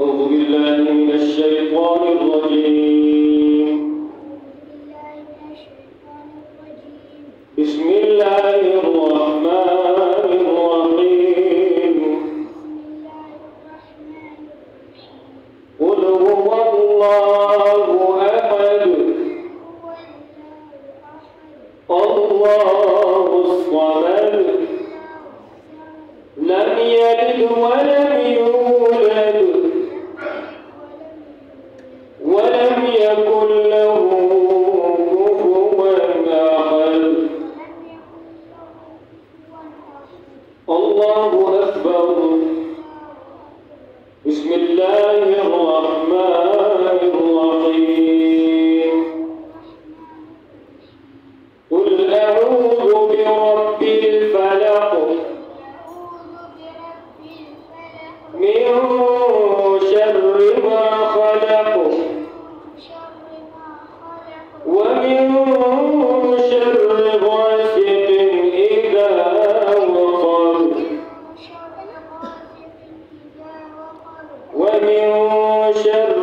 أعوذ بالله من الشيطان الرجيم. بسم الله الرحمن الرحيم. قل هو الله أحد الله الصمد لم يلد ولم يولد ولم يكن له كفوا أحد. الله أكبر. بسم الله الرحمن الرحيم. قل أعوذ برب الفلق من شر ما خلق ومن شر غاسق إذا وقب ومن شر